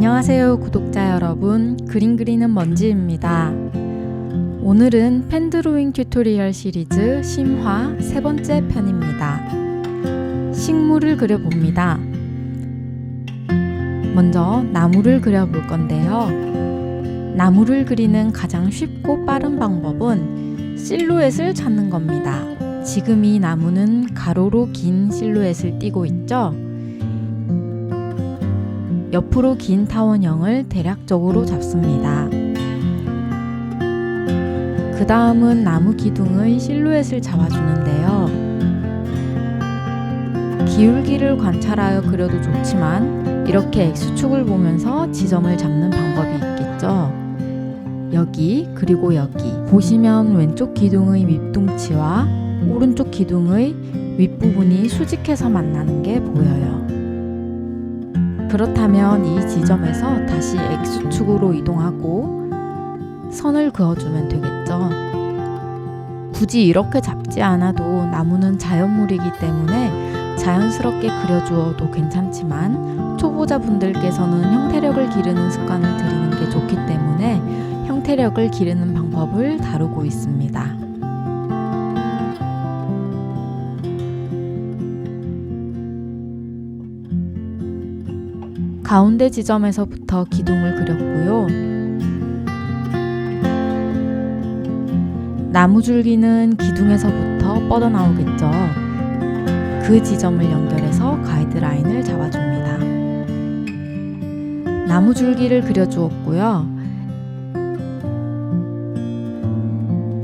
안녕하세요 구독자 여러분, 그림 그리는 먼지입니다. 오늘은 펜드로잉 튜토리얼 시리즈 심화 세 번째 편입니다. 식물을 그려봅니다. 먼저 나무를 그려볼 건데요. 나무를 그리는 가장 쉽고 빠른 방법은 실루엣을 찾는 겁니다. 지금 이 나무는 가로로 긴 실루엣을 띠고 있죠? 옆으로 긴 타원형을 대략적으로 잡습니다. 그 다음은 나무 기둥의 실루엣을 잡아주는데요. 기울기를 관찰하여 그려도 좋지만 이렇게 X축을 보면서 지점을 잡는 방법이 있겠죠. 여기 그리고 여기 보시면 왼쪽 기둥의 밑둥치와 오른쪽 기둥의 윗부분이 수직해서 만나는 게 보여요. 그렇다면 이 지점에서 다시 X축으로 이동하고 선을 그어주면 되겠죠. 굳이 이렇게 잡지 않아도 나무는 자연물이기 때문에 자연스럽게 그려주어도 괜찮지만 초보자분들께서는 형태력을 기르는 습관을 들이는 게 좋기 때문에 형태력을 기르는 방법을 다루고 있습니다. 가운데 지점에서부터 기둥을 그렸고요. 나무 줄기는 기둥에서부터 뻗어나오겠죠. 그 지점을 연결해서 가이드라인을 잡아줍니다. 나무 줄기를 그려주었고요.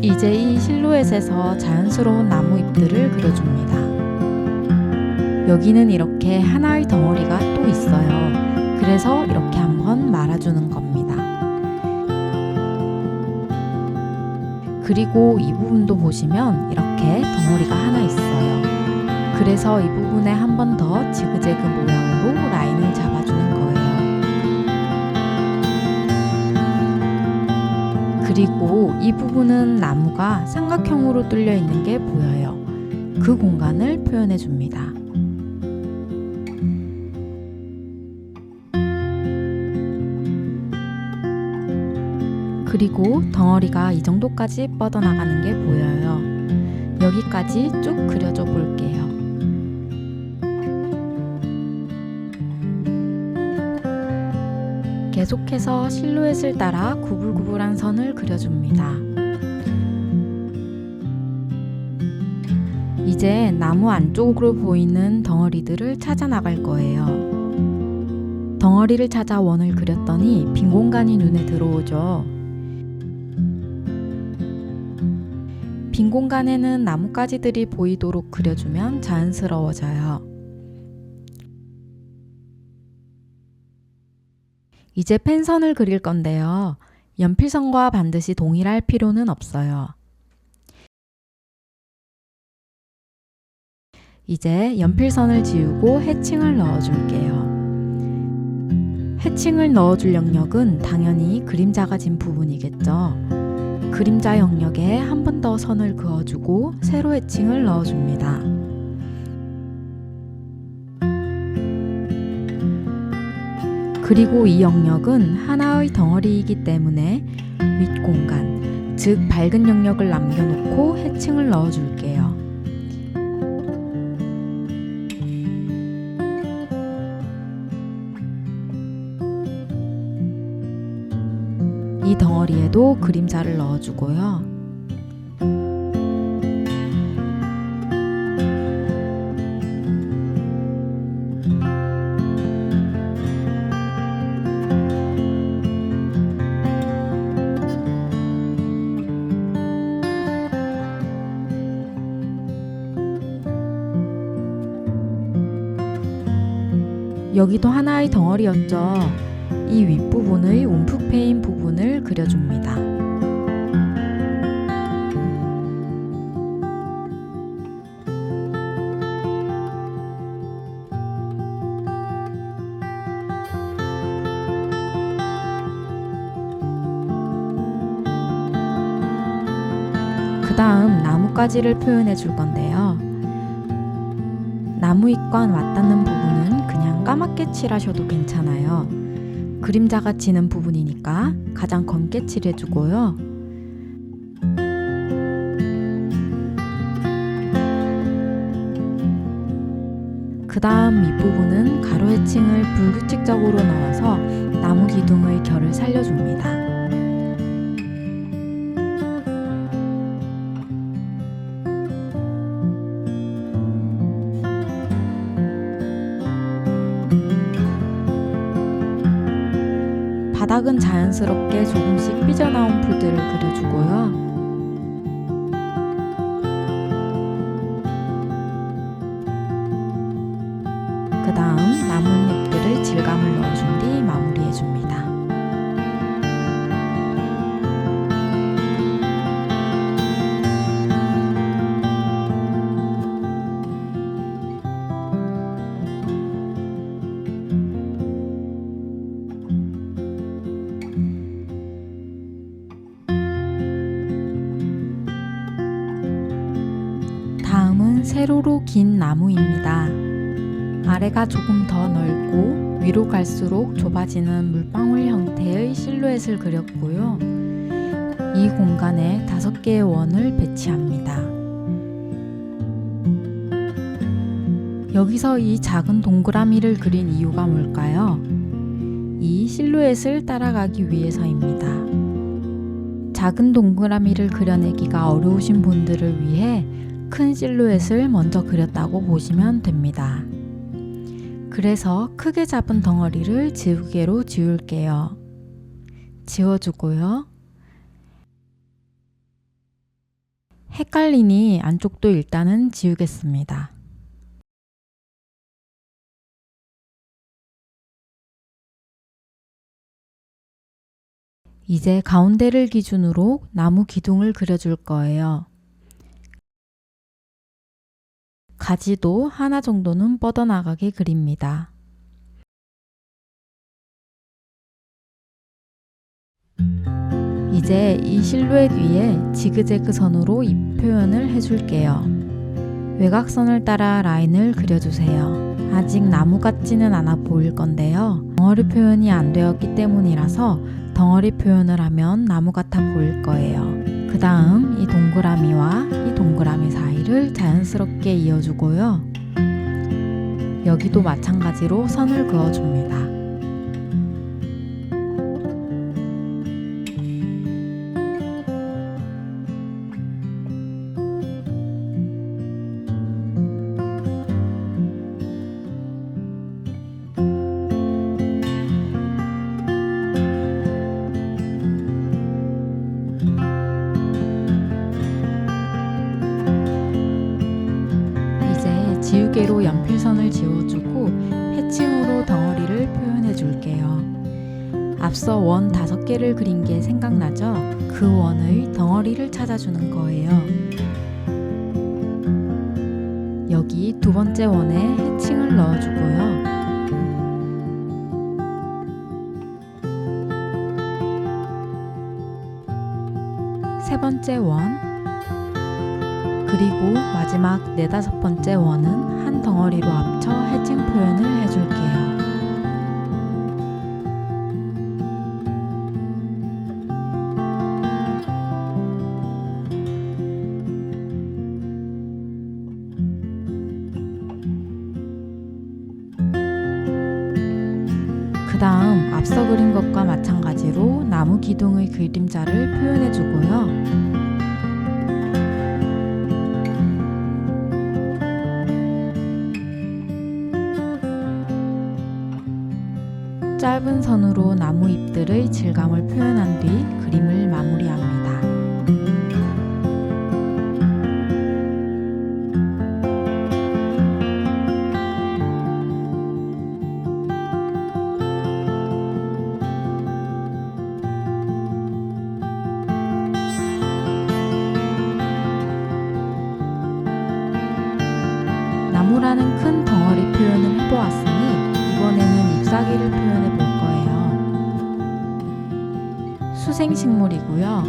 이제 이 실루엣에서 자연스러운 나무 잎들을 그려줍니다. 여기는 이렇게 하나의 덩어리가 또 있어요. 그래서 이렇게 한번 말아주는 겁니다. 그리고 이 부분도 보시면 이렇게 덩어리가 하나 있어요. 그래서 이 부분에 한 번 더 지그재그 모양으로 라인을 잡아주는 거예요. 그리고 이 부분은 나무가 삼각형으로 뚫려 있는 게 보여요. 그 공간을 표현해 줍니다. 그리고 덩어리가 이 정도까지 뻗어나가는 게 보여요. 여기까지 쭉 그려줘 볼게요. 계속해서 실루엣을 따라 구불구불한 선을 그려줍니다. 이제 나무 안쪽으로 보이는 덩어리들을 찾아 나갈 거예요. 덩어리를 찾아 원을 그렸더니 빈 공간이 눈에 들어오죠. 빈 공간에는 나뭇가지들이 보이도록 그려주면 자연스러워져요. 이제 펜선을 그릴 건데요. 연필선과 반드시 동일할 필요는 없어요. 이제 연필선을 지우고 해칭을 넣어줄게요. 해칭을 넣어줄 영역은 당연히 그림자가 진 부분이겠죠. 그림자 영역에 한 번 더 선을 그어주고 세로 해칭을 넣어줍니다. 그리고 이 영역은 하나의 덩어리이기 때문에 윗공간, 즉 밝은 영역을 남겨놓고 해칭을 넣어줄게요. 이 덩어리에도 그림자를 넣어주고요. 여기도 하나의 덩어리였죠. 이 윗부분의 움푹 패인 부분을 그려줍니다. 그 다음 나뭇가지를 표현해 줄 건데요. 나무 잎과 맞닿는 부분은 그냥 까맣게 칠하셔도 괜찮아요. 그림자가 지는 부분이니까 가장 검게 칠해주고요. 그 다음 밑부분은 가로 해칭을 불규칙적으로 넣어서 나무 기둥의 결을 살려줍니다. 바닥은 자연스럽게 조금씩 삐져나온 풀들을 그려주고요. 그 다음 나뭇잎들을 질감을 넣어준 뒤 마무리해줍니다. 다음은 세로로 긴 나무입니다. 아래가 조금 더 넓고 위로 갈수록 좁아지는 물방울 형태의 실루엣을 그렸고요. 이 공간에 5개의 원을 배치합니다. 여기서 이 작은 동그라미를 그린 이유가 뭘까요? 이 실루엣을 따라가기 위해서입니다. 작은 동그라미를 그려내기가 어려우신 분들을 위해 큰 실루엣을 먼저 그렸다고 보시면 됩니다. 그래서 크게 잡은 덩어리를 지우개로 지울게요. 지워주고요. 헷갈리니 안쪽도 일단은 지우겠습니다. 이제 가운데를 기준으로 나무 기둥을 그려줄 거예요. 가지도 하나 정도는 뻗어나가게 그립니다. 이제 이 실루엣 위에 지그재그 선으로 잎 표현을 해줄게요. 외곽선을 따라 라인을 그려주세요. 아직 나무 같지는 않아 보일 건데요. 덩어리 표현이 안 되었기 때문이라서 덩어리 표현을 하면 나무 같아 보일 거예요. 그 다음 이 동그라미와 이 동그라미 사이를 자연스럽게 이어주고요. 여기도 마찬가지로 선을 그어줍니다. 지우개로 연필선을 지워주고 해칭으로 덩어리를 표현해 줄게요. 앞서 원 5개를 그린 게 생각나죠? 그 원의 덩어리를 찾아주는 거예요. 여기 2번째 원에 해칭을 넣어주고요. 세 번째 원, 그리고 마지막 4-5번째 원은 한 덩어리로 합쳐 해칭 표현을 해줄게요. 그 다음 앞서 그린 것과 마찬가지로 나무 기둥의 그림자를 표현해주고요. 짧은 선으로 나무 잎들의 질감을 표현한 뒤 그림을 마무리합니다. 나무라는 큰 덩어리 표현을 해보았으니 이번에는 잎사귀를 표현해 볼 거예요. 수생식물이고요.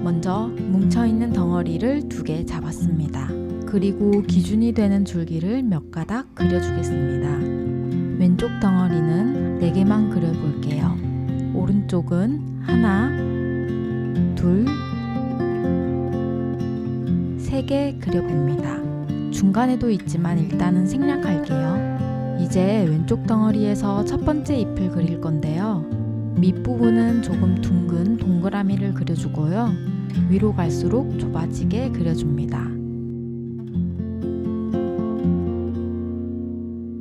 먼저 뭉쳐있는 덩어리를 2개 잡았습니다. 그리고 기준이 되는 줄기를 몇 가닥 그려주겠습니다. 왼쪽 덩어리는 4개만 그려볼게요. 오른쪽은 하나, 둘, 세 개 그려봅니다. 중간에도 있지만 일단은 생략할게요. 이제 왼쪽 덩어리에서 첫 번째 잎을 그릴 건데요. 밑부분은 조금 둥근 동그라미를 그려주고요. 위로 갈수록 좁아지게 그려줍니다.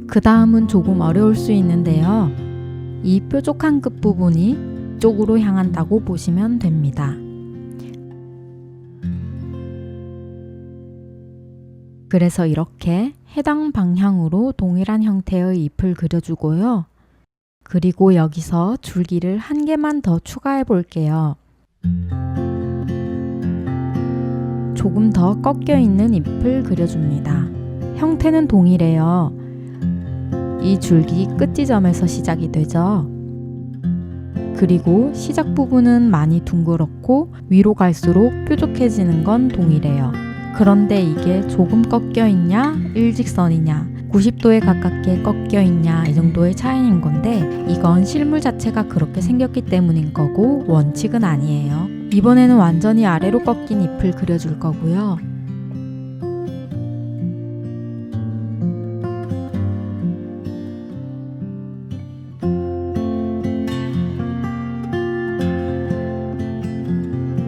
그 다음은 조금 어려울 수 있는데요. 이 뾰족한 끝부분이 쪽으로 향한다고 보시면 됩니다. 그래서 이렇게 해당 방향으로 동일한 형태의 잎을 그려주고요. 그리고 여기서 줄기를 한 개만 더 추가해 볼게요. 조금 더 꺾여 있는 잎을 그려줍니다. 형태는 동일해요. 이 줄기 끝 지점에서 시작이 되죠. 그리고 시작 부분은 많이 둥그렇고 위로 갈수록 뾰족해지는 건 동일해요. 그런데 이게 조금 꺾여 있냐, 일직선이냐, 90도에 가깝게 꺾여 있냐 이 정도의 차이인 건데 이건 실물 자체가 그렇게 생겼기 때문인 거고 원칙은 아니에요. 이번에는 완전히 아래로 꺾인 잎을 그려줄 거고요.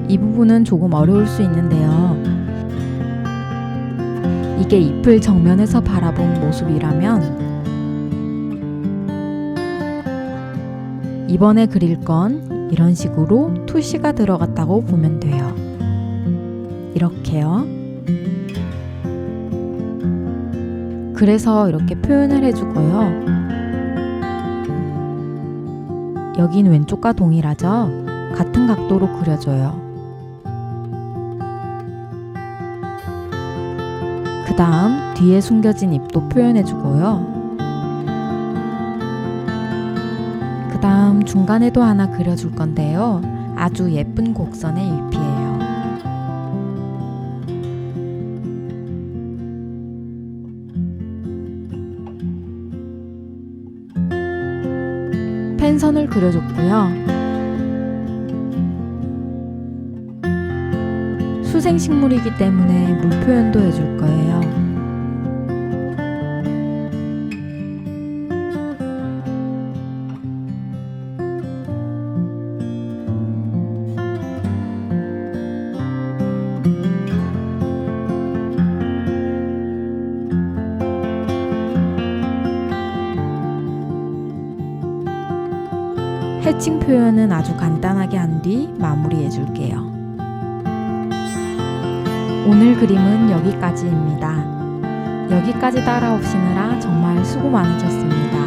이 부분은 조금 어려울 수 있는데요. 이게 잎을 정면에서 바라본 모습이라면 이번에 그릴 건 이런 식으로 투시가 들어갔다고 보면 돼요. 이렇게요. 그래서 이렇게 표현을 해주고요. 여긴 왼쪽과 동일하죠? 같은 각도로 그려줘요. 그 다음 뒤에 숨겨진 잎도 표현해주고요. 그 다음 중간에도 하나 그려줄 건데요. 아주 예쁜 곡선의 잎이에요. 펜선을 그려줬고요. 수생식물이기 때문에 물 표현도 해줄 거예요. 해칭 표현은 아주 간단하게 한 뒤 마무리해 줄게요. 오늘 그림은 여기까지입니다. 여기까지 따라오시느라 정말 수고 많으셨습니다.